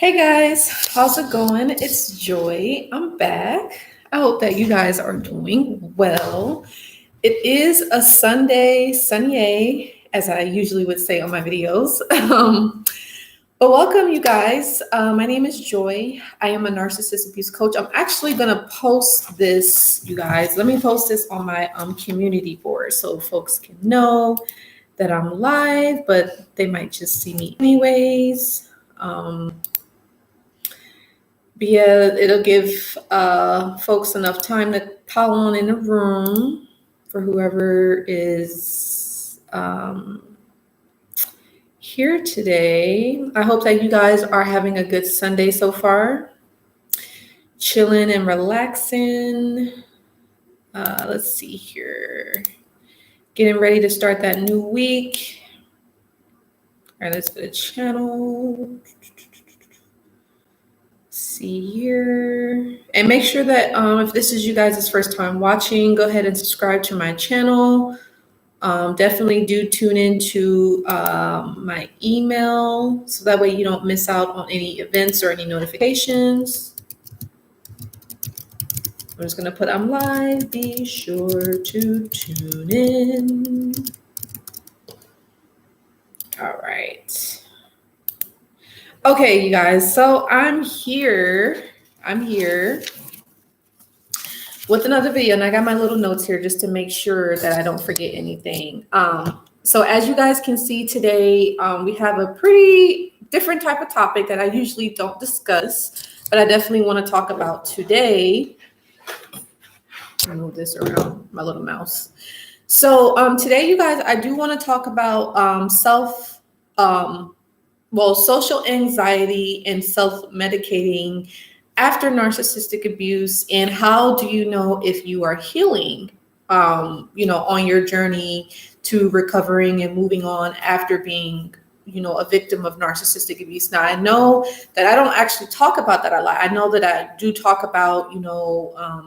Hey guys, how's it going? It's Joy. I'm back. I hope that you guys are doing well. It is a Sunday, sunny, as I usually would say on my videos. But welcome, you guys. My name is Joy. I am a narcissist abuse coach. I'm actually going to post this, you guys. Let me post this on my community board so folks can know that I'm live, but they might just see me anyways. But yeah, it'll give folks enough time to pile on in the room for whoever is here today. I hope that you guys are having a good Sunday so far. Chilling and relaxing. Let's see here. Getting ready to start that new week. All right, let's go to channel. See here, and make sure that if this is you guys' first time watching, go ahead and subscribe to my channel. Definitely do tune into my email so that way you don't miss out on any events or any notifications. I'm just gonna put I'm live. Be sure to tune in. All right. Okay, you guys, so I'm here with another video, and I got my little notes here just to make sure that I don't forget anything. So as you guys can see today, we have a pretty different type of topic that I usually don't discuss, but I definitely want to talk about today. I'll move this around, my little mouse. So today, you guys, I do want to talk about social anxiety and self-medicating after narcissistic abuse, and how do you know if you are healing, on your journey to recovering and moving on after being, a victim of narcissistic abuse. Now, I know that I don't actually talk about that a lot. I know that I do talk about,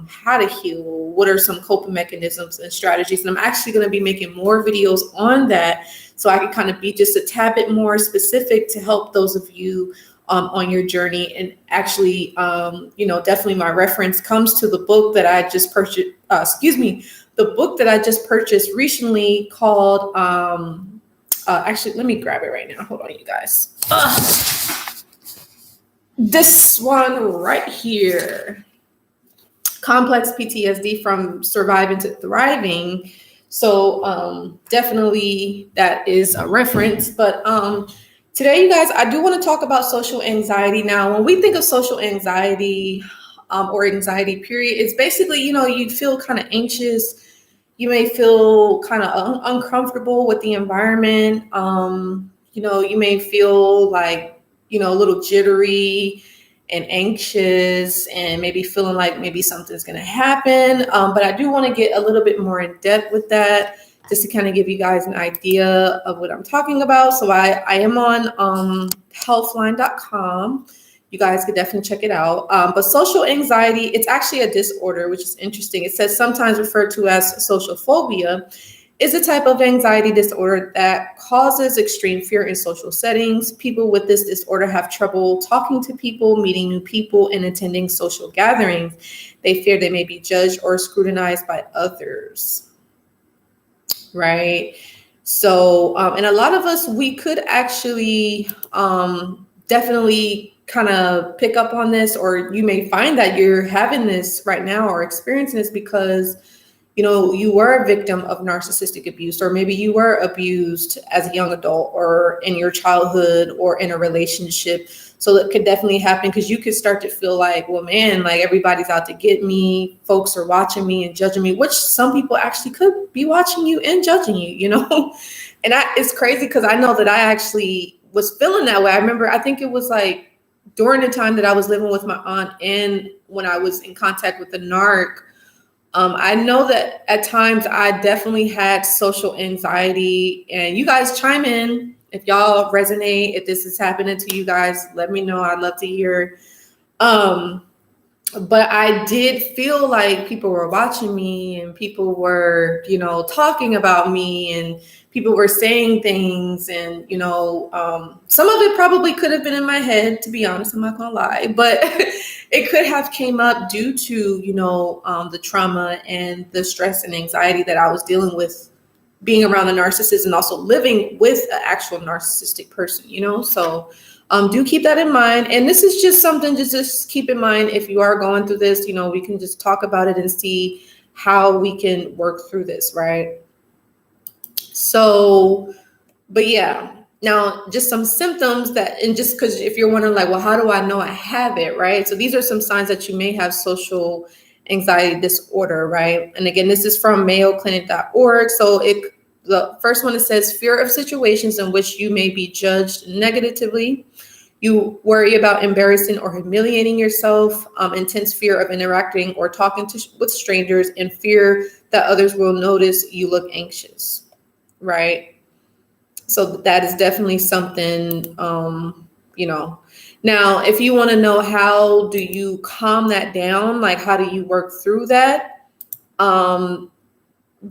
how to heal, what are some coping mechanisms and strategies, and I'm actually going to be making more videos on that so I can kind of be just a tad bit more specific to help those of you on your journey. And actually, definitely my reference comes to the book that I just purchased, the book that I just purchased recently called, actually, let me grab it right now. Hold on, you guys. This one right here, Complex PTSD from Surviving to Thriving. So definitely that is a reference. But today, you guys, I do want to talk about social anxiety. Now, when we think of social anxiety or anxiety period, it's basically, you feel kind of anxious. You may feel kind of uncomfortable with the environment. You may feel like, a little jittery and anxious, and maybe feeling like maybe something's going to happen. But I do want to get a little bit more in depth with that, just to kind of give you guys an idea of what I'm talking about. So I am on healthline.com. You guys could definitely check it out. But social anxiety, it's actually a disorder, which is interesting. It says sometimes referred to as social phobia, is a type of anxiety disorder that causes extreme fear in social settings. People with this disorder have trouble talking to people, meeting new people, and attending social gatherings. They fear they may be judged or scrutinized by others. Right? So, and a lot of us, we could actually definitely kind of pick up on this, or you may find that you're having this right now or experiencing this because you were a victim of narcissistic abuse, or maybe you were abused as a young adult or in your childhood or in a relationship. So it could definitely happen because you could start to feel like, well, man, like everybody's out to get me. Folks are watching me and judging me, which some people actually could be watching you and judging you, And it's crazy because I know that I actually was feeling that way. I remember, I think it was like during the time that I was living with my aunt and when I was in contact with the Narc. I know that at times I definitely had social anxiety, and you guys chime in if y'all resonate, if this is happening to you guys, let me know. I'd love to hear. But I did feel like people were watching me and people were, talking about me, and people were saying things, and some of it probably could have been in my head, to be honest. I'm not gonna lie, but it could have came up due to the trauma and the stress and anxiety that I was dealing with being around a narcissist and also living with an actual narcissistic person. So do keep that in mind. And this is just something to just keep in mind if you are going through this. We can just talk about it and see how we can work through this, right? So, but yeah, now just some symptoms and just because if you're wondering like, well, how do I know I have it, right? So these are some signs that you may have social anxiety disorder, right? And again, this is from mayoclinic.org. So the first one, it says fear of situations in which you may be judged negatively. You worry about embarrassing or humiliating yourself, intense fear of interacting or talking with strangers, and fear that others will notice you look anxious, right? So that is definitely something, Now, if you want to know how do you calm that down, like how do you work through that?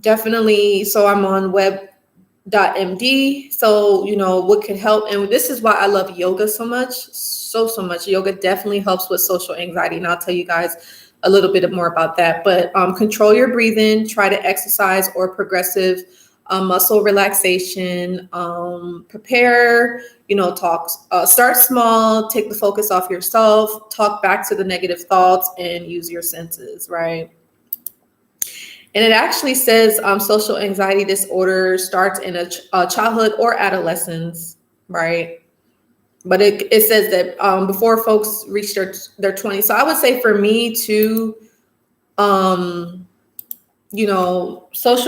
Definitely. So I'm on web.md. So, what could help. And this is why I love yoga so much. So much. Yoga definitely helps with social anxiety. And I'll tell you guys a little bit more about that. But control your breathing, try to exercise or progressive muscle relaxation, prepare, start small, take the focus off yourself, talk back to the negative thoughts, and use your senses, right? And it actually says social anxiety disorder starts in a childhood or adolescence, right? But it says that before folks reach their 20s. So I would say for me too, social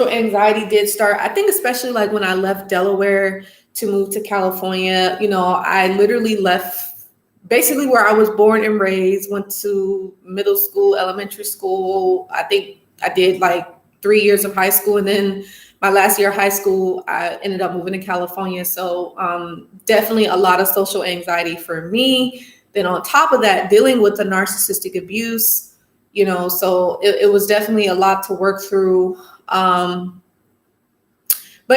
anxiety did start, I think, especially like when I left Delaware to move to California. I literally left basically where I was born and raised, went to middle school, elementary school. I think I did like 3 years of high school. And then my last year of high school, I ended up moving to California. So definitely a lot of social anxiety for me. Then on top of that, dealing with the narcissistic abuse, so it was definitely a lot to work through. But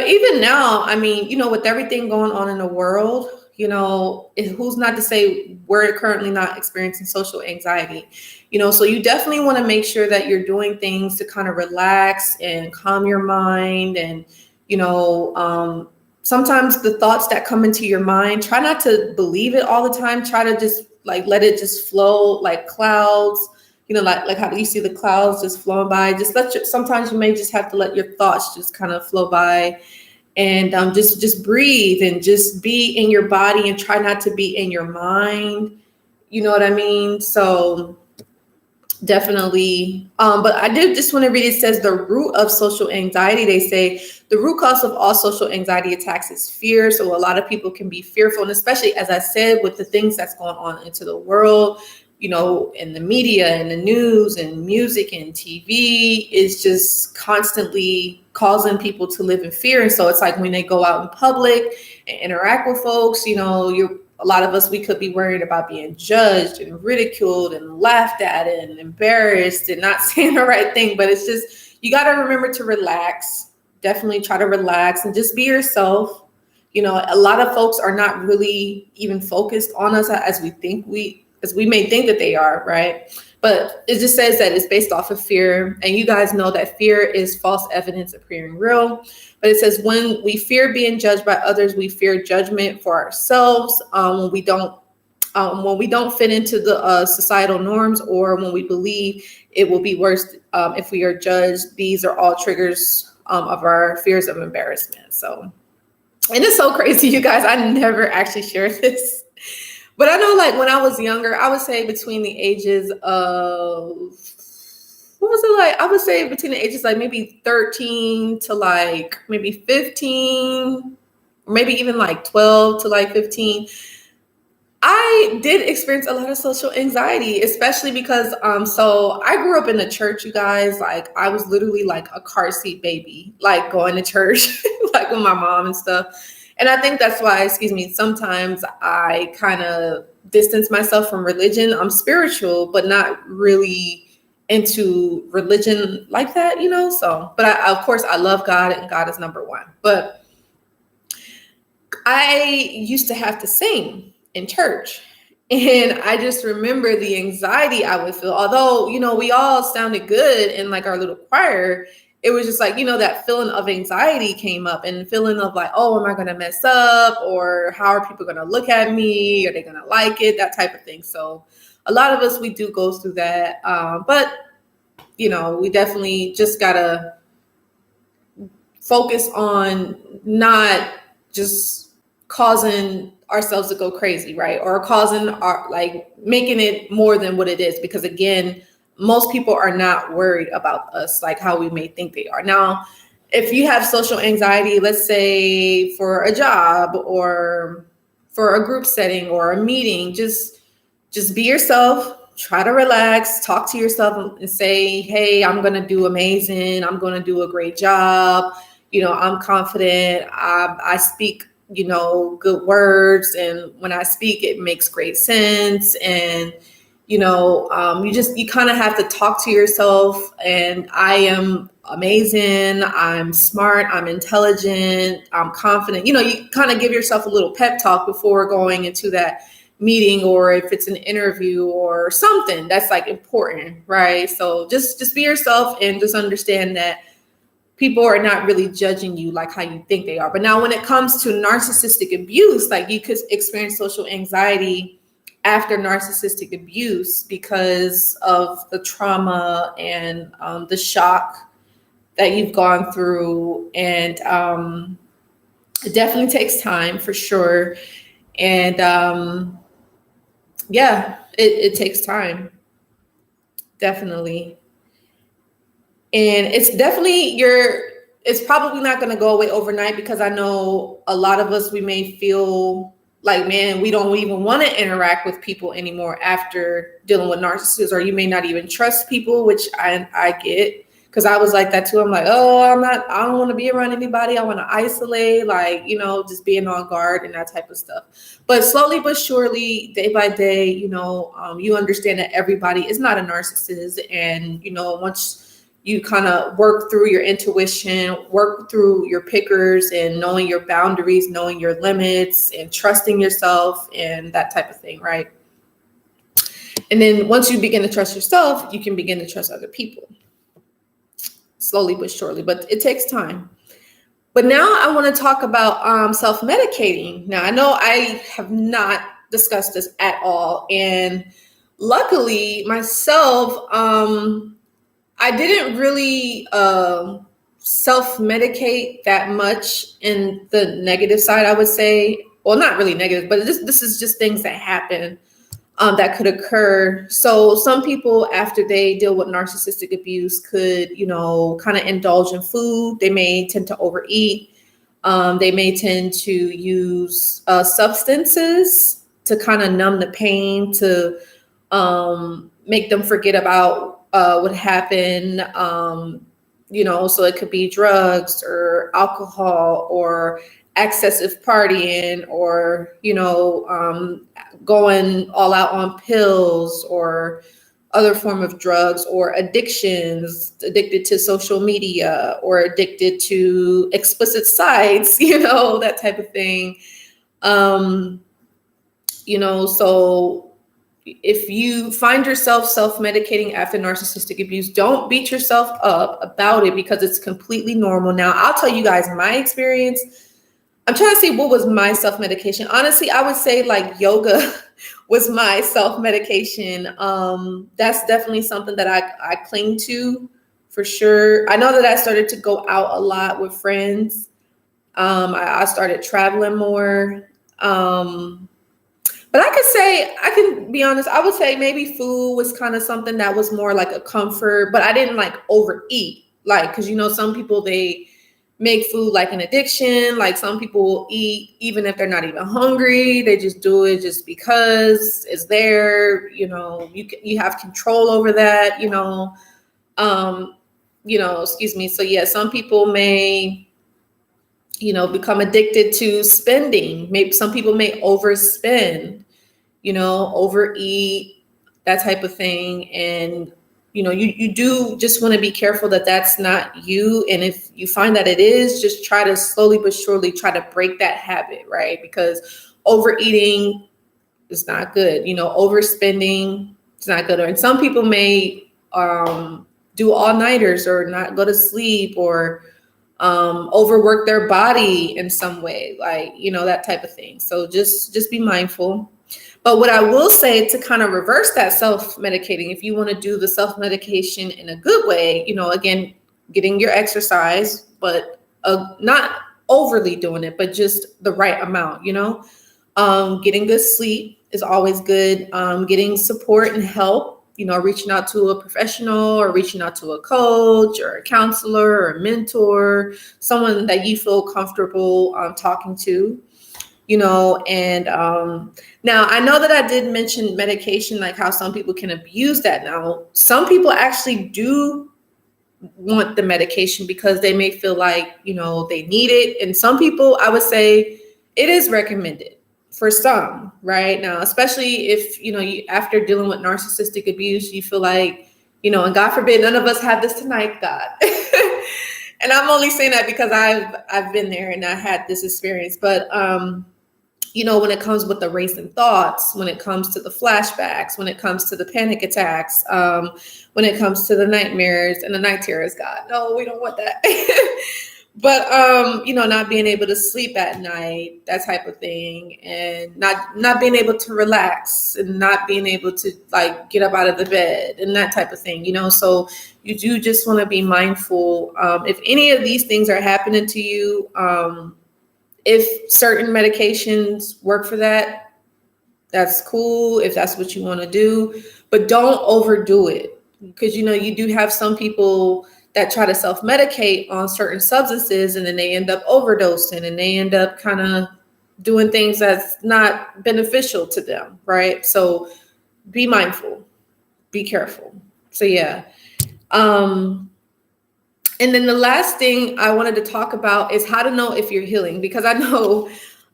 even now, I mean, with everything going on in the world, who's not to say we're currently not experiencing social anxiety, so you definitely want to make sure that you're doing things to kind of relax and calm your mind. And, sometimes the thoughts that come into your mind, try not to believe it all the time. Try to just like, let it just flow like clouds, like how you see the clouds just flowing by. Just sometimes you may just have to let your thoughts just kind of flow by. And just breathe and just be in your body and try not to be in your mind. You know what I mean? So definitely. But I did just want to read, it says the root of social anxiety. They say the root cause of all social anxiety attacks is fear. So a lot of people can be fearful. And especially, as I said, with the things that's going on into the world, in the media and the news and music and TV is just constantly causing people to live in fear. And so it's like when they go out in public and interact with folks, a lot of us, we could be worried about being judged and ridiculed and laughed at and embarrassed and not saying the right thing. But it's just, you got to remember to relax. Definitely try to relax and just be yourself. A lot of folks are not really even focused on us as we may think that they are, right? But it just says that it's based off of fear. And you guys know that fear is false evidence appearing real. But it says when we fear being judged by others, we fear judgment for ourselves. When we don't fit into the societal norms, or when we believe it will be worse if we are judged. These are all triggers of our fears of embarrassment. So, and it's so crazy, you guys. I never actually shared this. But I know, like, when I was younger, I would say between the ages of, what was it like? I would say between the ages like maybe 13 to like maybe 15, or maybe even like 12 to like 15. I did experience a lot of social anxiety, especially because, so I grew up in the church, you guys. Like, I was literally like a car seat baby, like going to church, like with my mom and stuff. And I think that's why, sometimes I kind of distance myself from religion. I'm spiritual, but not really into religion like that, So, but of course, I love God, and God is number one. But I used to have to sing in church. And I just remember the anxiety I would feel. Although, we all sounded good in like our little choir, it was just like, that feeling of anxiety came up, and feeling of like, oh, am I going to mess up? Or how are people going to look at me? Are they going to like it? That type of thing. So a lot of us, we do go through that. But, we definitely just got to focus on not just causing ourselves to go crazy, right? Or causing making it more than what it is. Because again, most people are not worried about us like how we may think they are. Now, if you have social anxiety, let's say for a job or for a group setting or a meeting, just be yourself, try to relax, talk to yourself and say, hey, I'm going to do amazing. I'm going to do a great job. I'm confident. I speak, good words. And when I speak, it makes great sense. And, you kind of have to talk to yourself. And I am amazing. I'm smart. I'm intelligent. I'm confident. You kind of give yourself a little pep talk before going into that meeting, or if it's an interview or something that's like important, right? So just be yourself and just understand that people are not really judging you like how you think they are. But now when it comes to narcissistic abuse, like you could experience social anxiety after narcissistic abuse because of the trauma and the shock that you've gone through. And it definitely takes time for sure. And it takes time. Definitely. And it's definitely it's probably not going to go away overnight, because I know a lot of us, we may feel like, man, we don't even want to interact with people anymore after dealing with narcissists, or you may not even trust people, which I get, because I was like that too. I'm like, oh, I don't want to be around anybody. I want to isolate, just being on guard and that type of stuff. But slowly but surely, day by day, you understand that everybody is not a narcissist. And, once you kind of work through your intuition, work through your pickers, and knowing your boundaries, knowing your limits, and trusting yourself and that type of thing, right? And then once you begin to trust yourself, you can begin to trust other people. Slowly but surely, but it takes time. But now I want to talk about self-medicating. Now, I know I have not discussed this at all. And luckily myself, I didn't really self-medicate that much in the negative side, I would say. Well, not really negative, but this is just things that happen that could occur. So some people, after they deal with narcissistic abuse, could, kind of indulge in food. They may tend to overeat. They may tend to use substances to kind of numb the pain, to make them forget about what happened, so it could be drugs or alcohol or excessive partying, or, going all out on pills or other form of drugs, or addictions, addicted to social media, or addicted to explicit sites, that type of thing. So if you find yourself self-medicating after narcissistic abuse, don't beat yourself up about it, because it's completely normal. Now, I'll tell you guys my experience. I'm trying to see what was my self-medication. Honestly, I would say like yoga was my self-medication. That's definitely something that I cling to for sure. I know that I started to go out a lot with friends. I started traveling more. But I can be honest, I would say maybe food was kind of something that was more like a comfort, but I didn't like overeat. Like, because, some people, they make food like an addiction. Like some people will eat even if they're not even hungry. They just do it just because it's there. You have control over that, excuse me. So yeah, some people may, become addicted to spending. Maybe some people may overspend, overeat, that type of thing. And you do just want to be careful that that's not you. And if you find that it is, just try to slowly but surely try to break that habit, right? Because overeating is not good. Overspending is not good. And some people may do all-nighters or not go to sleep or overwork their body in some way, like, that type of thing. So just be mindful. But what I will say to kind of reverse that self-medicating, if you want to do the self-medication in a good way, again, getting your exercise, but not overly doing it, but just the right amount, getting good sleep is always good. Getting support and help, reaching out to a professional or reaching out to a coach or a counselor or a mentor, someone that you feel comfortable talking to. And now I know that I did mention medication, like how some people can abuse that. Now, some people actually do want the medication because they may feel like, they need it. And some people, I would say it is recommended for some, right? Now, especially if, after dealing with narcissistic abuse, you feel like, and God forbid, none of us have this tonight, God. And I'm only saying that because I've been there and I had this experience. But, when it comes with the racing thoughts, when it comes to the flashbacks, when it comes to the panic attacks, when it comes to the nightmares and the night terrors, God, no, we don't want that. But, not being able to sleep at night, that type of thing, and not being able to relax and not being able to like get up out of the bed and that type of thing, so you do just want to be mindful. If any of these things are happening to you, if certain medications work for that, that's cool if that's what you want to do, but don't overdo it, because, you do have some people that try to self-medicate on certain substances and then they end up overdosing and they end up kind of doing things that's not beneficial to them, right? So be mindful, be careful. So yeah. And then the last thing I wanted to talk about is how to know if you're healing, because I know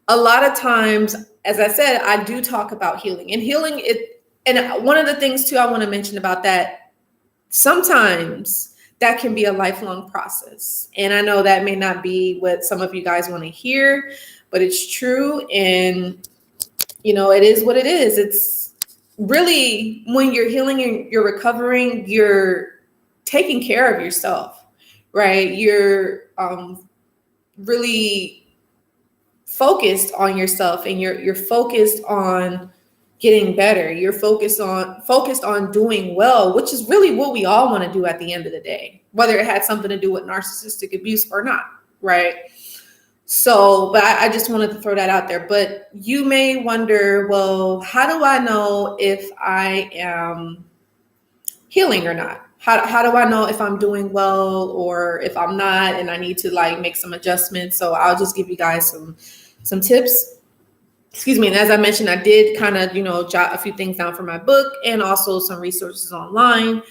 a lot of times, as I said, I do talk about healing, and healing it. And one of the things too, I want to mention about that, sometimes that can be a lifelong process. And I know that may not be what some of you guys want to hear, but it's true. And, it is what it is. It's really, when you're healing and you're recovering, you're taking care of yourself. Right? You're really focused on yourself, and you're focused on getting better. You're focused on doing well, which is really what we all want to do at the end of the day, whether it had something to do with narcissistic abuse or not, right? So, but I just wanted to throw that out there. But you may wonder, well, how do I know if I am healing or not? How do I know if I'm doing well or if I'm not and I need to like make some adjustments? So I'll just give you guys some tips. Excuse me. And as I mentioned, I did kind of, jot a few things down for my book and also some resources online.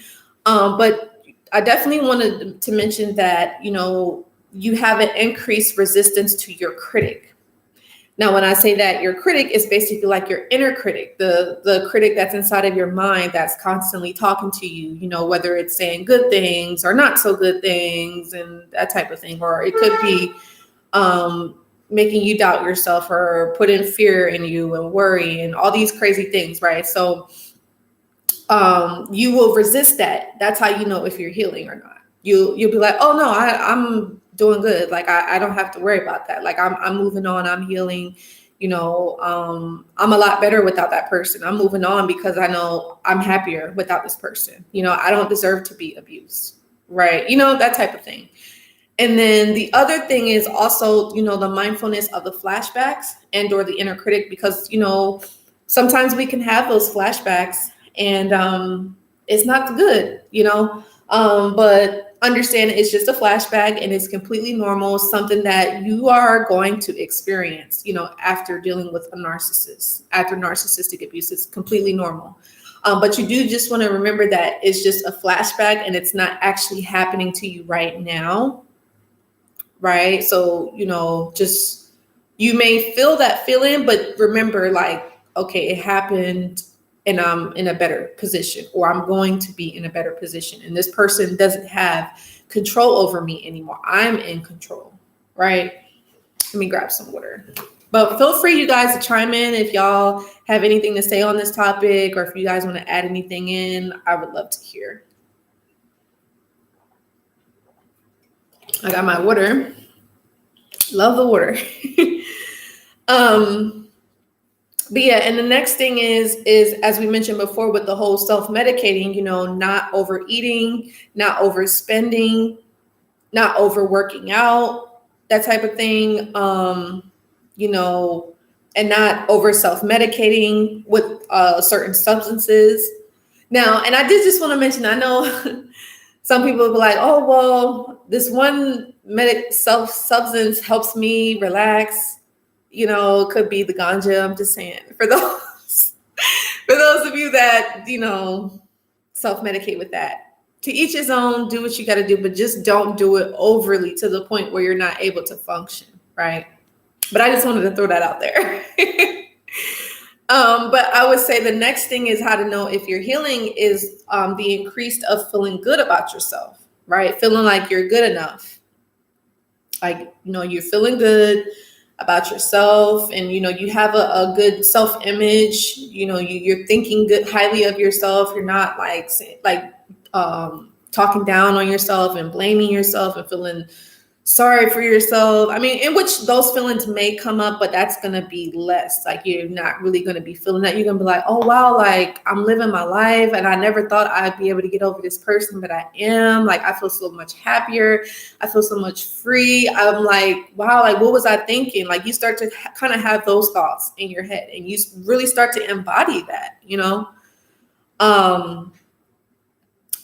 But I definitely wanted to mention that, you have an increased resistance to your critic. Now, when I say that, your critic is basically like your inner critic, the critic that's inside of your mind that's constantly talking to you, whether it's saying good things or not so good things and that type of thing. Or it could be making you doubt yourself or putting fear in you and worry and all these crazy things, right? So you will resist that. That's how you know if you're healing or not. You'll be like, oh no, I'm doing good. Like I don't have to worry about that. Like I'm moving on. I'm healing. I'm a lot better without that person. I'm moving on because I know I'm happier without this person. I don't deserve to be abused, right? That type of thing. And then the other thing is also, the mindfulness of the flashbacks and or the inner critic, because, sometimes we can have those flashbacks and it's not good, but understand it's just a flashback and it's completely normal, something that you are going to experience, after dealing with a narcissist, after narcissistic abuse. It's completely normal. But you do just want to remember that it's just a flashback and it's not actually happening to you right now. Right. So, just, you may feel that feeling, but remember, like, okay, it happened and I'm in a better position, or I'm going to be in a better position. And this person doesn't have control over me anymore. I'm in control, right? Let me grab some water. But feel free, you guys, to chime in if y'all have anything to say on this topic, or if you guys want to add anything in, I would love to hear. I got my water. Love the water. But yeah, and the next thing is as we mentioned before with the whole self-medicating, not overeating, not overspending, not overworking out, that type of thing, and not over self-medicating with certain substances. Now, and I did just want to mention, I know some people will be like, oh, well, this one substance helps me relax. It could be the ganja. I'm just saying, for those of you that, self-medicate with that, to each his own, do what you got to do, but just don't do it overly to the point where you're not able to function, right? But I just wanted to throw that out there. But I would say the next thing is how to know if you're healing is the increase of feeling good about yourself, right? Feeling like you're good enough. Like, you're feeling good about yourself, and you have a good self-image. You're thinking good, highly of yourself. You're not like talking down on yourself and blaming yourself and feeling sorry for yourself. I mean, in which those feelings may come up, but that's going to be less. Like, you're not really going to be feeling that. You're going to be like, oh, wow, like I'm living my life and I never thought I'd be able to get over this person, but I am. Like, I feel so much happier. I feel so much free. I'm like, wow, like what was I thinking? Like, you start to kind of have those thoughts in your head and you really start to embody that,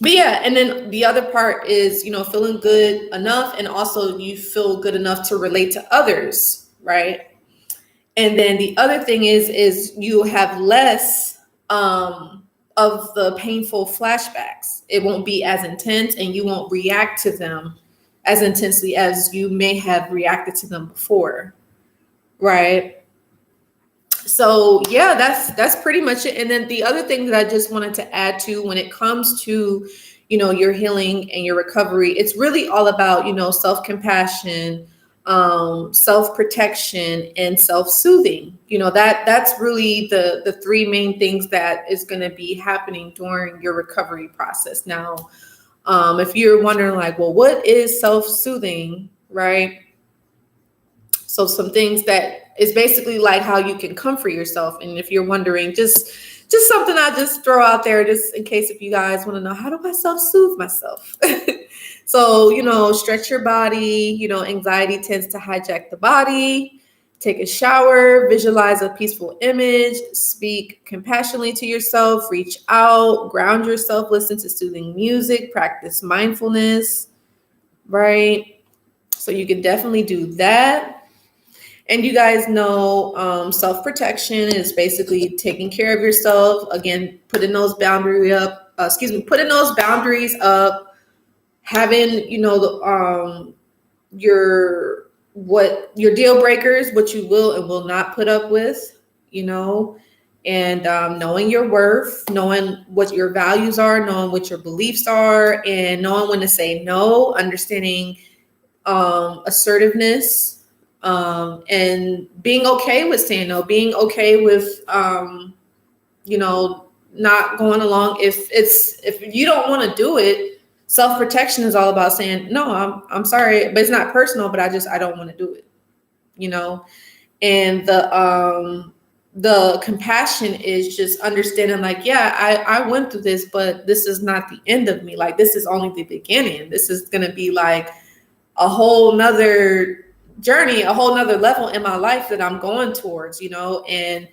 But yeah, and then the other part is, feeling good enough, and also you feel good enough to relate to others, right? And then the other thing is you have less of the painful flashbacks. It won't be as intense, and you won't react to them as intensely as you may have reacted to them before, right? So yeah, that's pretty much it. And then the other thing that I just wanted to add to when it comes to, your healing and your recovery, it's really all about, self-compassion, self-protection, and self-soothing. That's really the three main things that is going to be happening during your recovery process. Now, if you're wondering like, well, what is self-soothing, right? So some things that is basically like how you can comfort yourself. And if you're wondering, just something I just throw out there, just in case if you guys want to know, how do I self-soothe myself? So, stretch your body. Anxiety tends to hijack the body. Take a shower, visualize a peaceful image, speak compassionately to yourself, reach out, ground yourself, listen to soothing music, practice mindfulness, right? So you can definitely do that. And you guys know self-protection is basically taking care of yourself. Again, putting those boundaries up, having, your deal breakers, what you will and will not put up with, and knowing your worth, knowing what your values are, knowing what your beliefs are, and knowing when to say no, understanding assertiveness, and being okay with saying no, being okay with, not going along. If you don't want to do it, self-protection is all about saying, no, I'm sorry, but it's not personal, but I don't want to do it, and the compassion is just understanding like, yeah, I went through this, but this is not the end of me. Like, this is only the beginning. This is going to be like a whole nother journey, a whole nother level in my life that I'm going towards, and,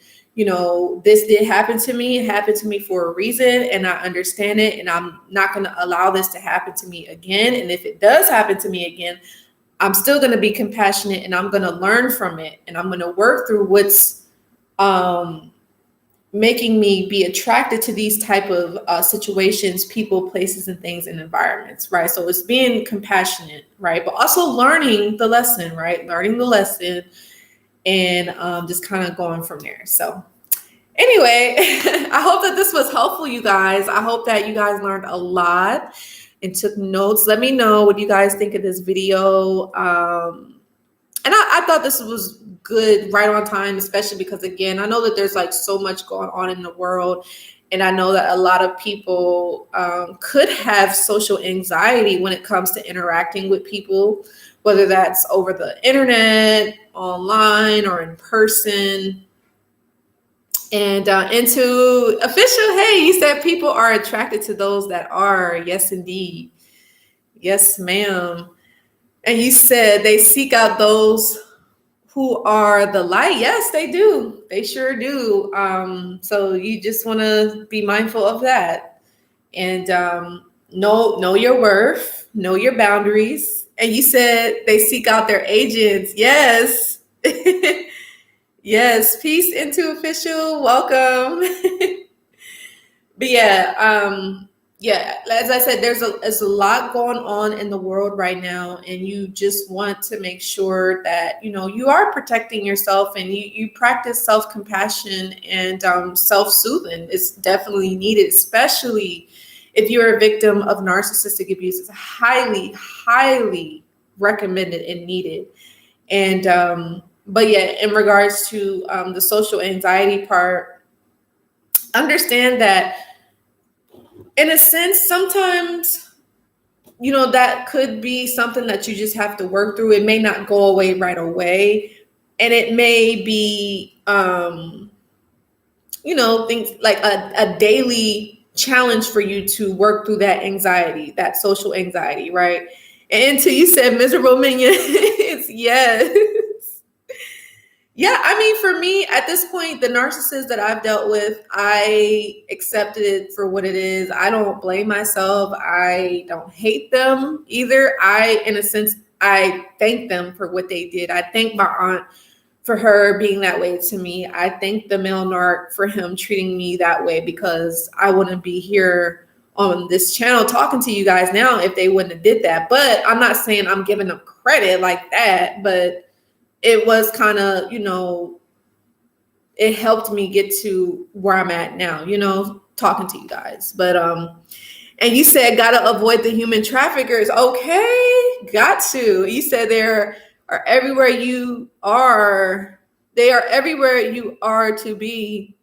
this did happen to me. It happened to me for a reason, and I understand it, and I'm not going to allow this to happen to me again. And if it does happen to me again, I'm still going to be compassionate, and I'm going to learn from it, and I'm going to work through what's making me be attracted to these type of situations, people, places, and things and environments, right? So it's being compassionate, right? But also learning the lesson, right? Learning the lesson and just kind of going from there. So Anyway, I hope that this was helpful, you guys. I hope that you guys learned a lot and took notes. Let me know what you guys think of this video. And I thought this was good, right on time, especially because, again, I know that there's like so much going on in the world. And I know that a lot of people could have social anxiety when it comes to interacting with people, whether that's over the internet, online, or in person. And into official, hey, you said people are attracted to those that are. Yes, indeed. Yes, ma'am. And you said they seek out those who are the light. Yes, they do. They sure do. So you just want to be mindful of that. And know your worth, know your boundaries. And you said they seek out their agents. Yes. Yes. Peace into official. Welcome. But yeah, as I said, there's a lot going on in the world right now, and you just want to make sure that, you know, you are protecting yourself and you practice self-compassion and self-soothing. It's definitely needed, especially if you're a victim of narcissistic abuse. It's highly, highly recommended and needed. And but yeah, in regards to the social anxiety part, understand that in a sense, sometimes, you know, that could be something that you just have to work through. It may not go away right away. And it may be, you know, things like a daily challenge for you to work through that anxiety, that social anxiety, right? And until you said miserable minion, it's yes. Yeah, I mean, for me, at this point, the narcissists that I've dealt with, I accepted it for what it is. I don't blame myself. I don't hate them either. In a sense, I thank them for what they did. I thank my aunt for her being that way to me. I thank the male narc for him treating me that way, because I wouldn't be here on this channel talking to you guys now if they wouldn't have did that. But I'm not saying I'm giving them credit like that, but it was kind of, you know, it helped me get to where I'm at now, you know, talking to you guys. But and you said gotta avoid the human traffickers. Okay, got to. You said they are everywhere you are. They are everywhere you are to be.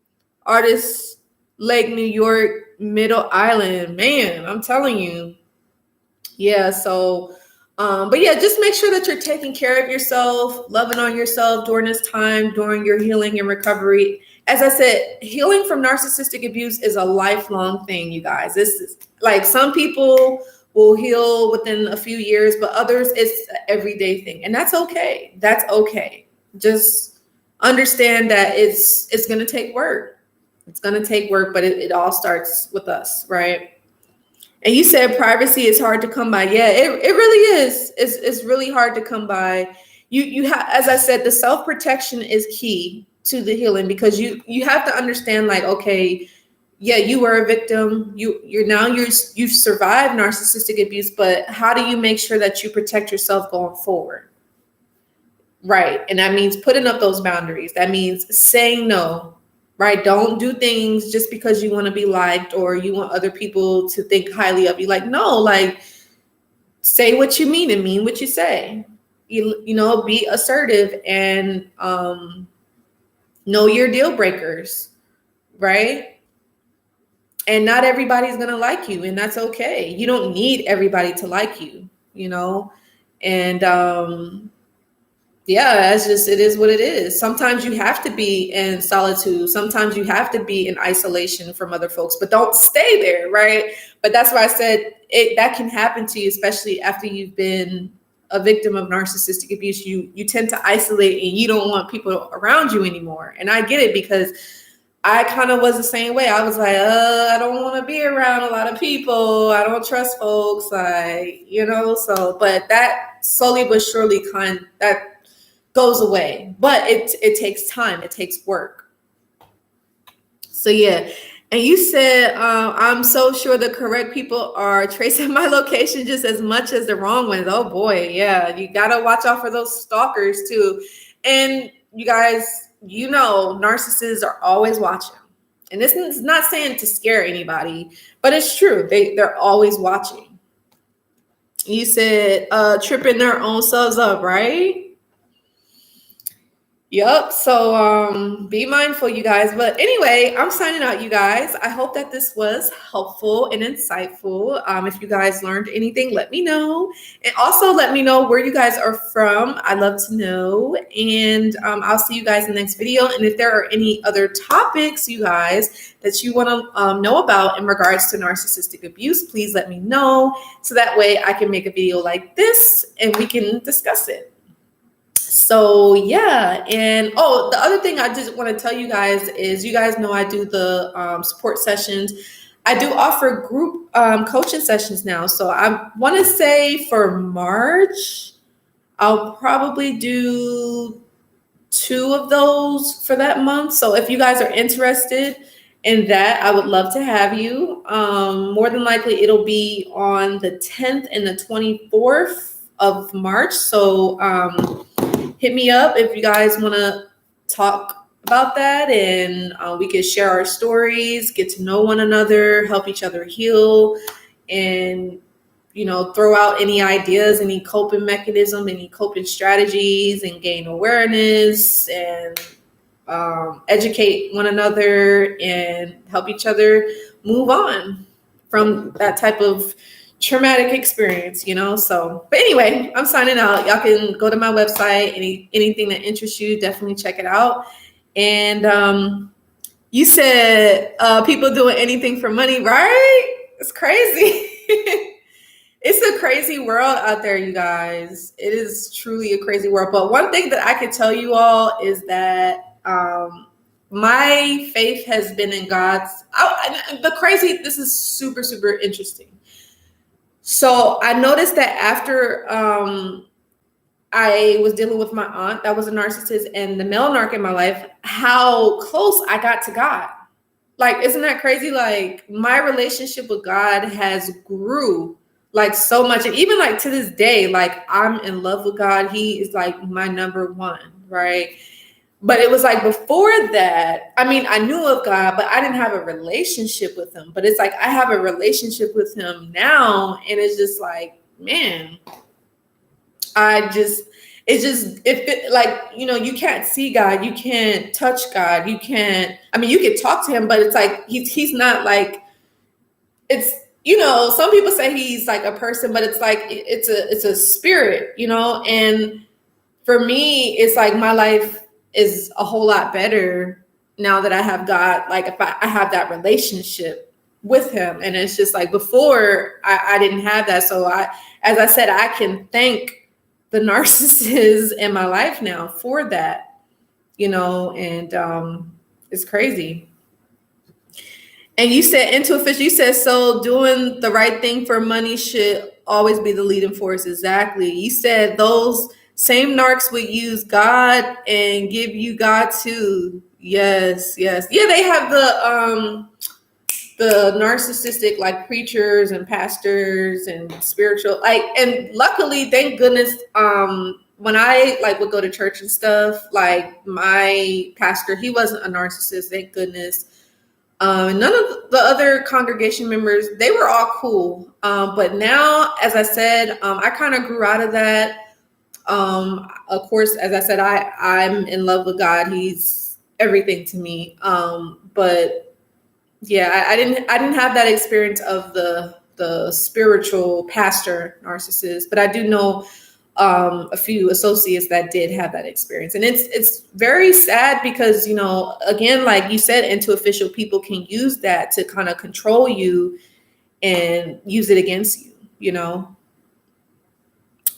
Artists Lake, New York, Middle Island. Man, I'm telling you. Yeah, so but yeah, just make sure that you're taking care of yourself, loving on yourself during this time, during your healing and recovery. As I said, healing from narcissistic abuse is a lifelong thing, you guys. This is like, some people will heal within a few years, but others, it's an everyday thing. And that's okay. That's okay. Just understand that it's going to take work. It's going to take work, but it all starts with us, right? And you said privacy is hard to come by. Yeah, it really is. It's really hard to come by. You have, as I said, the self-protection is key to the healing, because you have to understand, like, okay, yeah, you were a victim. You've survived narcissistic abuse, but how do you make sure that you protect yourself going forward? Right. And that means putting up those boundaries. That means saying no. Right? Don't do things just because you want to be liked or you want other people to think highly of you. Like, no, like, say what you mean and mean what you say. You know, be assertive and know your deal breakers, right? And not everybody's going to like you, and that's okay. You don't need everybody to like you, you know? And yeah, it's just, it is what it is. Sometimes you have to be in solitude. Sometimes you have to be in isolation from other folks, but don't stay there, right? But that's why I said that can happen to you, especially after you've been a victim of narcissistic abuse. You tend to isolate and you don't want people around you anymore. And I get it, because I kind of was the same way. I was like, I don't want to be around a lot of people. I don't trust folks, like, you know, so, but that slowly but surely that goes away, but it takes time. It takes work. So yeah. And you said, I'm so sure the correct people are tracing my location just as much as the wrong ones. Oh boy. Yeah. You got to watch out for those stalkers too. And you guys, you know, narcissists are always watching. And this is not saying to scare anybody, but it's true. They're always watching. You said tripping their own selves up, right? Yep. So be mindful, you guys. But anyway, I'm signing out, you guys. I hope that this was helpful and insightful. If you guys learned anything, let me know. And also let me know where you guys are from. I'd love to know. And I'll see you guys in the next video. And if there are any other topics, you guys, that you want to know about in regards to narcissistic abuse, please let me know. So that way I can make a video like this and we can discuss it. So yeah, and the other thing I just want to tell you guys is, you guys know I do the support sessions. I do offer group coaching sessions now. So I want to say for March, I'll probably do 2 of those for that month. So if you guys are interested in that, I would love to have you. More than likely, it'll be on the 10th and the 24th of March. So hit me up if you guys want to talk about that, and we can share our stories, get to know one another, help each other heal, and throw out any ideas, any coping mechanism, any coping strategies, and gain awareness, and educate one another and help each other move on from that type of traumatic experience, So, but anyway, I'm signing out. Y'all can go to my website. Anything that interests you, definitely check it out. And you said people doing anything for money, right? It's crazy. It's a crazy world out there, you guys. It is truly a crazy world. But one thing that I can tell you all is that my faith has been in God's. This is super, super interesting. So I noticed that after I was dealing with my aunt that was a narcissist and the male narc in my life, how close I got to God. Like, isn't that crazy? Like, my relationship with God has grew like so much. And even like to this day, like, I'm in love with God. He is like my number one, right? But it was like before that, I mean, I knew of God, but I didn't have a relationship with him. But it's like I have a relationship with him now. And it's just like, man, you can't see God. You can't touch God. You can talk to him, but it's like, he's not like, it's, some people say he's like a person, but it's like, it's a spirit, and for me, it's like my life is a whole lot better now that I have God. Like, if I have that relationship with him, and it's just like before I didn't have that. So as I said, I can thank the narcissist in my life now for that, and it's crazy. And you said into a fish, you said, so doing the right thing for money should always be the leading force. Exactly. You said those same narcs would use God and give you God too. Yes. Yeah, they have the narcissistic like preachers and pastors and spiritual, like, and luckily, thank goodness, when I like would go to church and stuff, like my pastor, he wasn't a narcissist, thank goodness. None of the other congregation members, they were all cool. But now, as I said, I kind of grew out of that. Of course, as I said, I'm in love with God. He's everything to me. But yeah, I didn't have that experience of the spiritual pastor narcissist, but I do know a few associates that did have that experience. And it's very sad because, again, like you said, official people can use that to kind of control you and use it against you,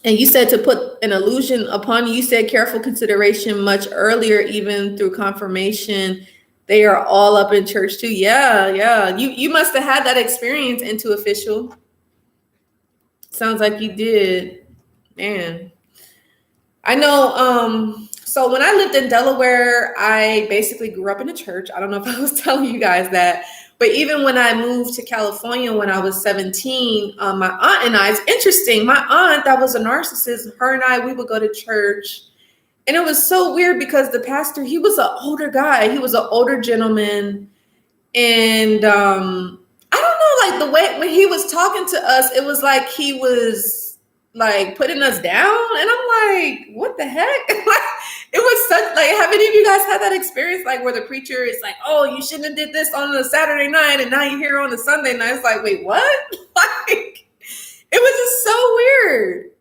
And you said to put an illusion upon you. You said careful consideration much earlier, even through confirmation. They are all up in church too. Yeah. You must have had that experience official. Sounds like you did. Man, I know. So when I lived in Delaware, I basically grew up in a church. I don't know if I was telling you guys that, but even when I moved to California when I was 17, my aunt and I, it's interesting. My aunt that was a narcissist, her and I, we would go to church, and it was so weird because the pastor, he was an older guy. He was an older gentleman. And I don't know, like the way when he was talking to us, it was like he was like putting us down, and I'm like, what the heck? It was such like, have any of you guys had that experience, like where the preacher is like, oh, you shouldn't have did this on a Saturday night, and now you're here on a Sunday night? It's like, wait, what? Like, it was just so weird.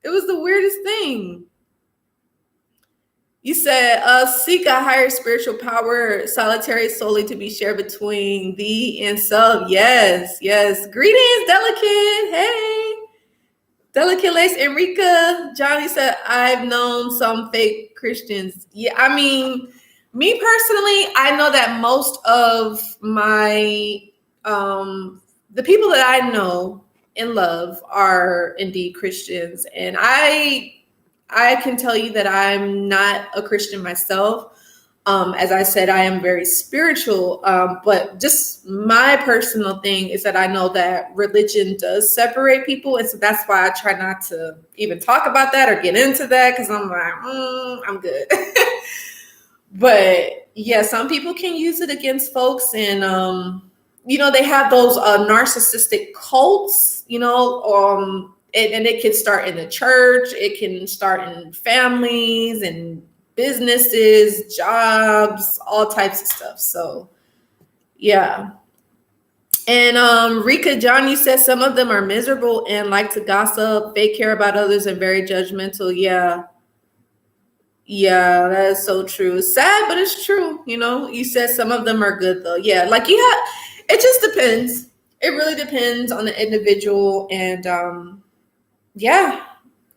It was the weirdest thing. You said, seek a higher spiritual power, solitary solely to be shared between thee and self. Yes, yes. Greetings, Delicate. Hey. Delicate Lace Enrica. Johnny said, I've known some fake Christians. Yeah, I mean, me personally, I know that most of my, the people that I know and love are indeed Christians. And I can tell you that I'm not a Christian myself. As I said, I am very spiritual, but just my personal thing is that I know that religion does separate people. And so that's why I try not to even talk about that or get into that, because I'm like, I'm good. But yeah, some people can use it against folks. And, they have those narcissistic cults, and it can start in the church. It can start in families and businesses, jobs, all types of stuff. So yeah. And Rika Johnny says some of them are miserable and like to gossip, fake care about others, and very judgmental. Yeah, that is so true. Sad, but it's true. You said some of them are good though. Yeah, like it just depends. It really depends on the individual. And yeah.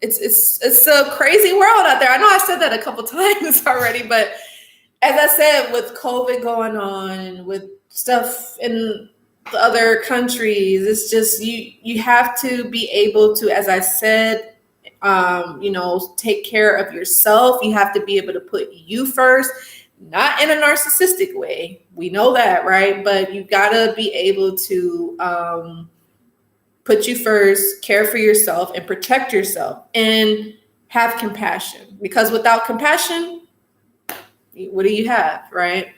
It's a crazy world out there. I know I said that a couple times already, but as I said, with COVID going on, with stuff in the other countries, it's just you have to be able to, as I said, take care of yourself. You have to be able to put you first, not in a narcissistic way. We know that, right? But you gotta be able to put you first, care for yourself, and protect yourself, and have compassion. Because without compassion, what do you have, right?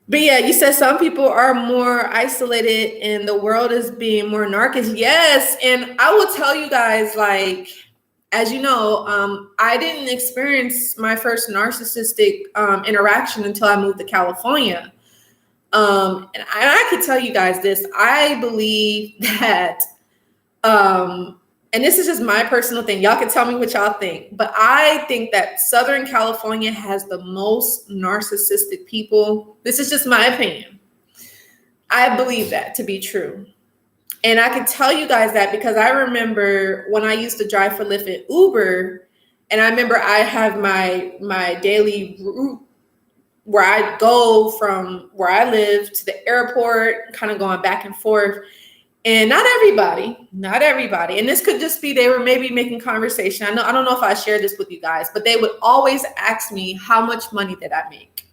But yeah, you said some people are more isolated and the world is being more narcissist. Yes, and I will tell you guys, like, as you know, I didn't experience my first narcissistic interaction until I moved to California. And I can tell you guys this, I believe that, and this is just my personal thing. Y'all can tell me what y'all think, but I think that Southern California has the most narcissistic people. This is just my opinion. I believe that to be true. And I can tell you guys that because I remember when I used to drive for Lyft and Uber, and I remember I have my daily route where I go from where I live to the airport, kind of going back and forth. And not everybody, and this could just be they were maybe making conversation. I don't know if I shared this with you guys, but they would always ask me how much money did I make.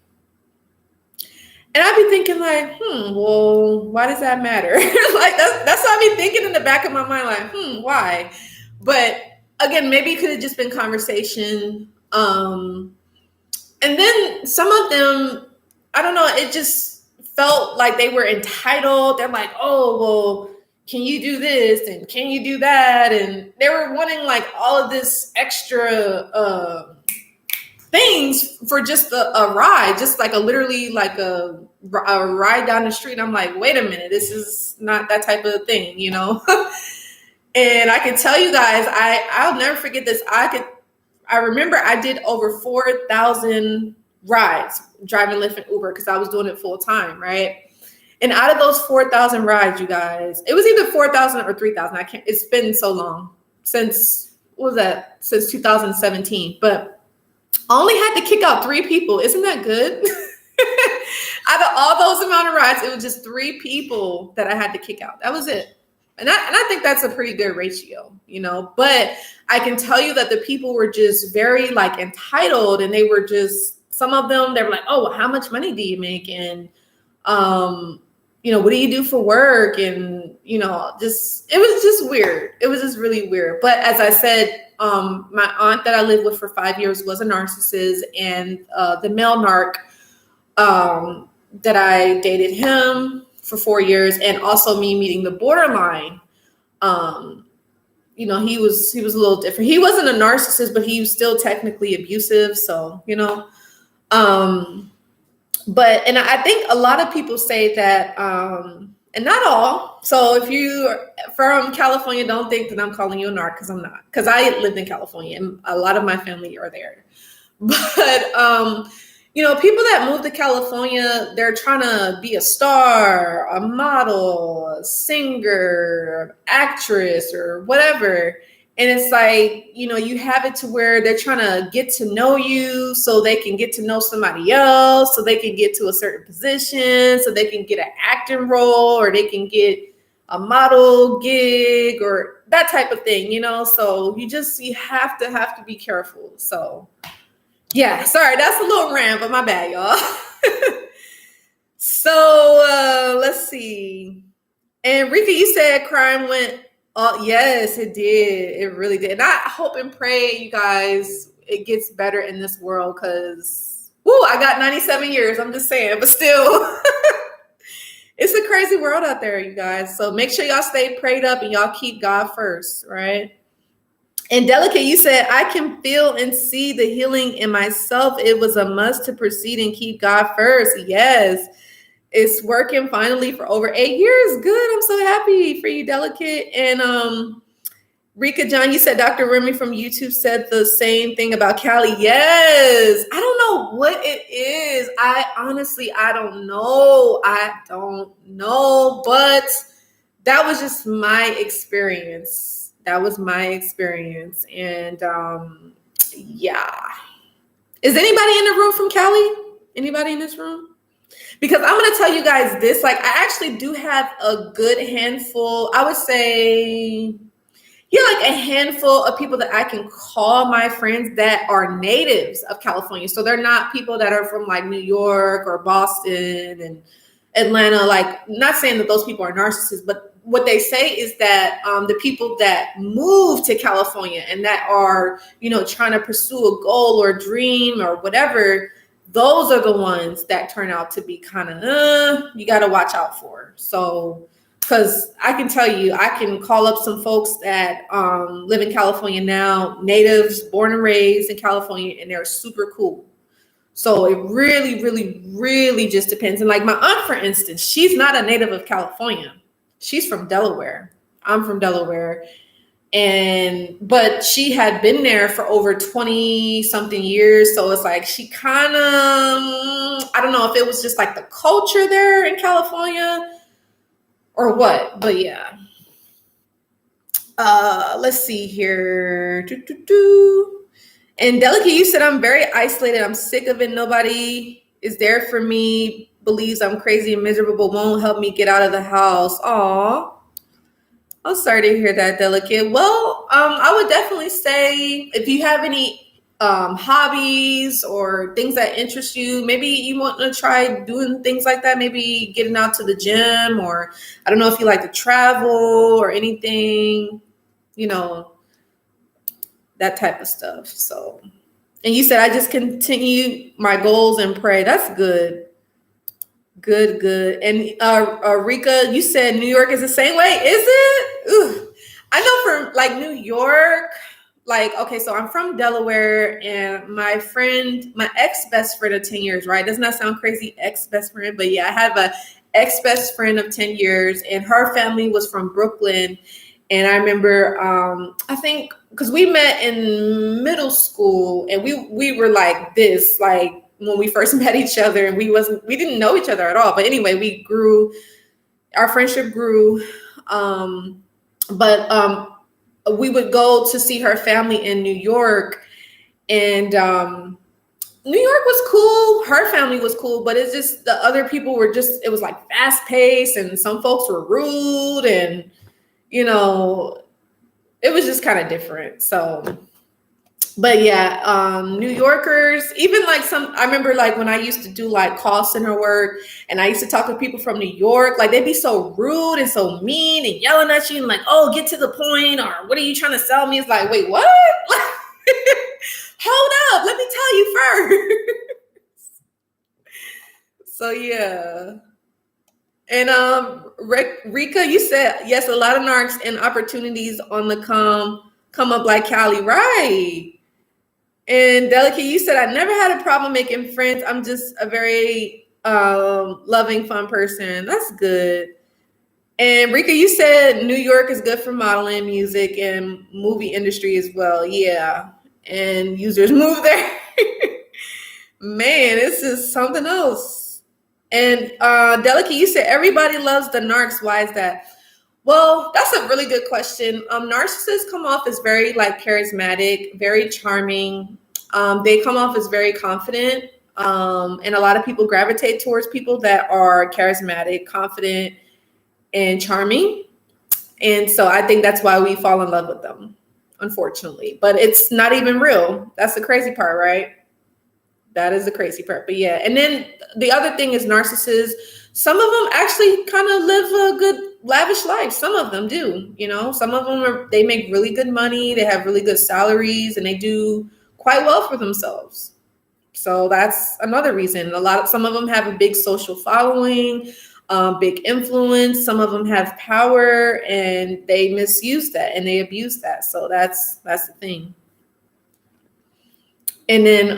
And I'd be thinking like, well, why does that matter? Like that's what I'd be thinking in the back of my mind, like, why? But again, maybe it could have just been conversation. And then some of them, I don't know, it just felt like they were entitled. They're like, oh, well, can you do this? And can you do that? And they were wanting like all of this extra things for just a ride, just like literally like a ride down the street. I'm like, wait a minute, this is not that type of thing, And I can tell you guys, I'll never forget this. I remember I did over 4,000 rides driving Lyft and Uber because I was doing it full time, right? And out of those 4,000 rides, you guys, it was either 4,000 or 3,000. It's been so long since 2017, but I only had to kick out 3 people. Isn't that good? Out of all those amount of rides, it was just 3 people that I had to kick out. That was it. And I think that's a pretty good ratio, but I can tell you that the people were just very like entitled, and they were just, some of them, they were like, oh, how much money do you make? And, what do you do for work? And, it was just weird. It was just really weird. But as I said, my aunt that I lived with for 5 years was a narcissist, and the male narc, that I dated him for 4 years, and also me meeting the borderline. You know, he was a little different. He wasn't a narcissist, but he was still technically abusive. So, you know, but, and I think a lot of people say that, and not all. So if you're from California, don't think that I'm calling you a narc, because I'm not, because I lived in California and a lot of my family are there. But, you know, people that move to California, they're trying to be a star, a model, a singer, actress, or whatever. And it's like, you know, you have it to where they're trying to get to know you so they can get to know somebody else, so they can get to a certain position, so they can get an acting role, or they can get a model gig, or that type of thing, you know? So you have to be careful. So yeah, sorry, that's a little rant, but my bad, y'all. So let's see. And Rika, you said crime went. Oh, yes, it did. It really did. And I hope and pray, you guys, it gets better in this world, because, I got 97 years. I'm just saying, but still, it's a crazy world out there, you guys. So make sure y'all stay prayed up and y'all keep God first, right? And Delicate, you said, I can feel and see the healing in myself. It was a must to proceed and keep God first. Yes. It's working finally for over 8 years. Good. I'm so happy for you, Delicate. And Rika John, you said Dr. Remy from YouTube said the same thing about Cali. Yes. I don't know what it is. I don't know. But that was just my experience. And yeah. Is anybody in the room from Cali? Anybody in this room? Because I'm going to tell you guys this, like, I actually do have a good handful, I would say, like a handful of people that I can call my friends that are natives of California. So they're not people that are from like New York or Boston and Atlanta. Like, not saying that those people are narcissists, but what they say is that the people that move to California and that are, you know, trying to pursue a goal or dream or whatever, those are the ones that turn out to be kind of, you got to watch out for. So, because I can tell you, I can call up some folks that live in California now, natives, born and raised in California, and they're super cool. So it really, really, really just depends. And like my aunt, for instance, she's not a native of California. She's from Delaware. I'm from Delaware. But she had been there for over 20 something years. So it's like, she kind of, I don't know if it was just like the culture there in California or what, but yeah. Let's see here. And Delicate, you said, I'm very isolated. I'm sick of it. Nobody is there for me, believes I'm crazy and miserable, but won't help me get out of the house. Aw. I'm sorry to hear that, Delicate. Well, I would definitely say if you have any hobbies or things that interest you, maybe you want to try doing things like that, maybe getting out to the gym, or I don't know if you like to travel or anything, you know, that type of stuff. So, and you said, I just continue my goals and pray. That's good. Good. And Rika, you said New York is the same way. Is it? Ooh. I know for like New York, like, okay, so I'm from Delaware, and my ex-best friend of 10 years, right? Doesn't that sound crazy? Ex-best friend. But yeah, I have a ex-best friend of 10 years, and her family was from Brooklyn. And I remember, I think, because we met in middle school, and we were like this, like, when we first met each other, and we didn't know each other at all. But anyway, our friendship grew. But we would go to see her family in New York, and New York was cool. Her family was cool, but it's just the other people were just, it was like fast paced, and some folks were rude, and, you know, it was just kind of different. So, but yeah, New Yorkers, even like I remember like when I used to do like call center work, and I used to talk to people from New York, like they'd be so rude and so mean and yelling at you and like, oh, get to the point, or what are you trying to sell me? It's like, wait, what? Hold up, let me tell you first. So yeah. And Rika, you said yes, a lot of narcs and opportunities on the come up like Cali, right? And Delicate, you said I never had a problem making friends. I'm just a very loving, fun person. That's good. And Rika, you said New York is good for modeling, music, and movie industry as well. Yeah, and users move there. Man, this is something else. And Delicate, you said everybody loves the narcs. Why is that? Well, that's a really good question. Narcissists come off as very like charismatic, very charming. They come off as very confident. And a lot of people gravitate towards people that are charismatic, confident, and charming. And so I think that's why we fall in love with them, unfortunately. But it's not even real. That's the crazy part, right? That is the crazy part. But yeah. And then the other thing is narcissists. Some of them actually kind of live a good, lavish life. Some of them do, you know. Some of them they make really good money. They have really good salaries, and they do quite well for themselves. So that's another reason. Some of them have a big social following, big influence. Some of them have power, and they misuse that and they abuse that. So that's the thing. And then,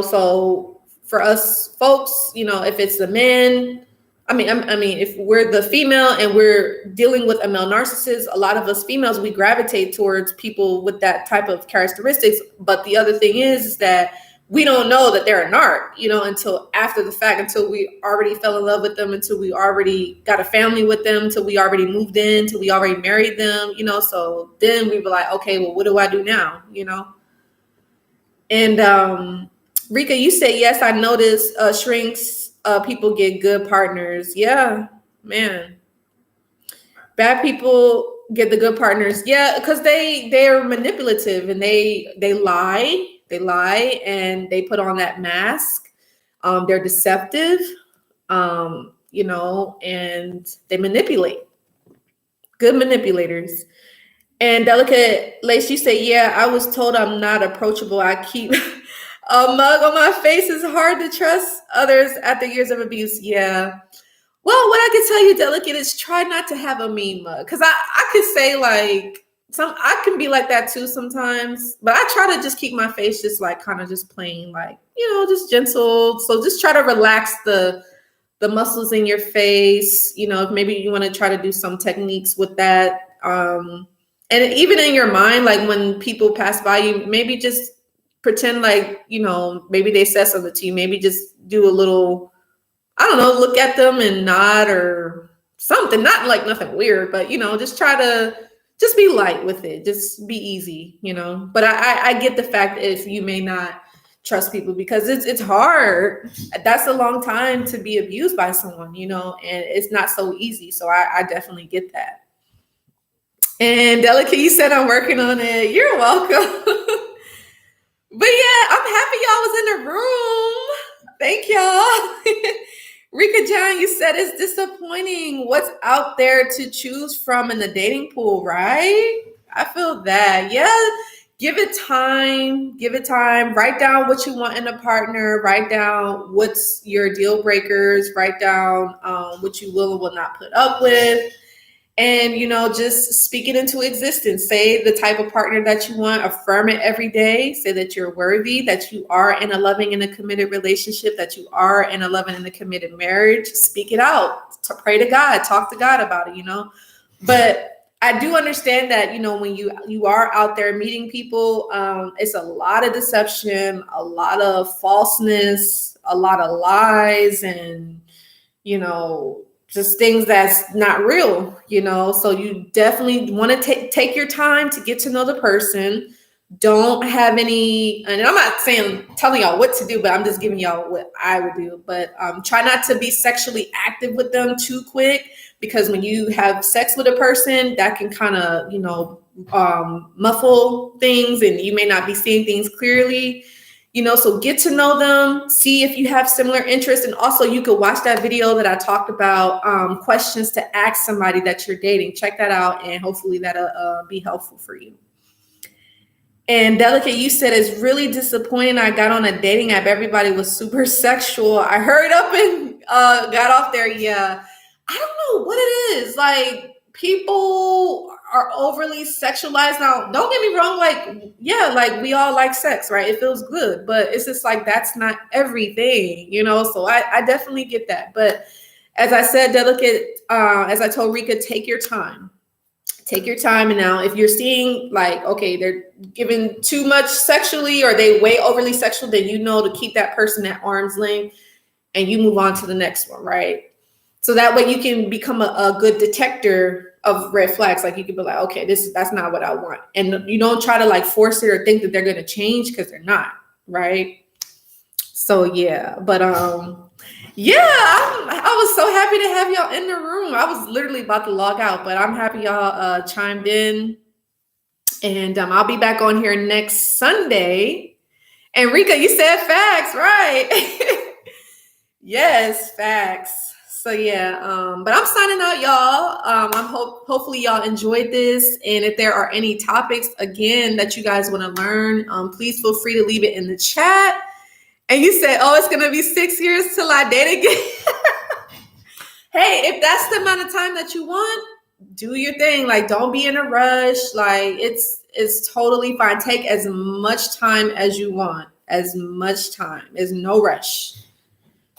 so for us folks, if it's the men, I mean, if we're the female and we're dealing with a male narcissist, a lot of us females, we gravitate towards people with that type of characteristics. But the other thing is that we don't know that they're a narc, until after the fact, until we already fell in love with them, until we already got a family with them, until we already moved in, until we already married them, so then we were like, okay, well, what do I do now? And Rika, you say, yes, I noticed shrinks, people get good partners. Yeah, man. Bad people get the good partners. Yeah, because they're manipulative and they lie. They lie and they put on that mask. They're deceptive, and they manipulate. Good manipulators. And Delicate Lace, you say, yeah, I was told I'm not approachable. I keep a mug on my face. It's hard to trust others after years of abuse. Yeah. Well, what I can tell you, Delicate, is try not to have a mean mug. Because I could say I can be like that too sometimes. But I try to just keep my face just like kind of just plain, like, just gentle. So just try to relax the muscles in your face. If maybe you want to try to do some techniques with that. And even in your mind, like when people pass by you, maybe just pretend like, maybe they said something to you. Maybe just do a little, I don't know, look at them and nod or something. Not like nothing weird, but, just try to just be light with it. Just be easy, But I get the fact if you may not trust people because it's hard. That's a long time to be abused by someone, and it's not so easy. So I definitely get that. And Delicate, you said I'm working on it. You're welcome. But yeah, I'm happy y'all was in the room. Thank y'all. Rika John, you said it's disappointing what's out there to choose from in the dating pool, right? I feel that. Yeah. Give it time. Give it time. Write down what you want in a partner. Write down what's your deal breakers. Write down what you will and will not put up with. And, just speak it into existence. Say the type of partner that you want. Affirm it every day. Say that you're worthy, that you are in a loving and a committed relationship, that you are in a loving and a committed marriage. Speak it out. Pray to God. Talk to God about it, But I do understand that, when you are out there meeting people, it's a lot of deception, a lot of falseness, a lot of lies, and, just things that's not real, so you definitely want to take your time to get to know the person. Don't have any, and I'm not telling y'all what to do, but I'm just giving y'all what I would do. But try not to be sexually active with them too quick, because when you have sex with a person, that can kind of, muffle things and you may not be seeing things clearly. So get to know them, see if you have similar interests. And also you could watch that video that I talked about, questions to ask somebody that you're dating. Check that out and hopefully that'll be helpful for you. And Delicate, you said it's really disappointing. I got on a dating app. Everybody was super sexual. I hurried up and got off there. Yeah. I don't know what it is. Like, people are overly sexualized. Now, don't get me wrong. Like, yeah, like we all like sex, right? It feels good, but it's just like, that's not everything, you know? So I definitely get that. But as I said, delicate, as I told Rika, take your time. Take your time. And now if you're seeing like, okay, they're giving too much sexually or they way overly sexual, then you know to keep that person at arm's length and you move on to the next one, right? So that way you can become a good detector of red flags. Like you can be like, okay, that's not what I want. And you don't try to like force it or think that they're going to change because they're not, right? So yeah, but yeah, I was so happy to have y'all in the room. I was literally about to log out, but I'm happy y'all chimed in. And I'll be back on here next Sunday. And Rika, you said facts, right? Yes, facts. So yeah, but I'm signing out, y'all. Hopefully y'all enjoyed this. And if there are any topics again that you guys want to learn, please feel free to leave it in the chat. And you said, oh, it's gonna be 6 years till I date again. Hey, if that's the amount of time that you want, do your thing. Like, don't be in a rush. Like, it's totally fine. Take as much time as you want. As much time. There's no rush.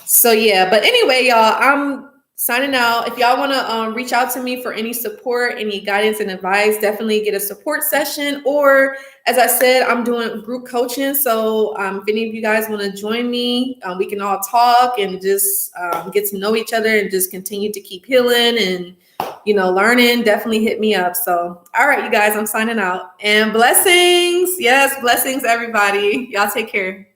So yeah, but anyway, y'all, I'm signing out. If y'all want to reach out to me for any support, any guidance and advice, definitely get a support session. Or as I said, I'm doing group coaching. So if any of you guys want to join me, we can all talk and just get to know each other and just continue to keep healing and, you know, learning. Definitely hit me up. So, all right, you guys, I'm signing out. And blessings. Yes, blessings, everybody. Y'all take care.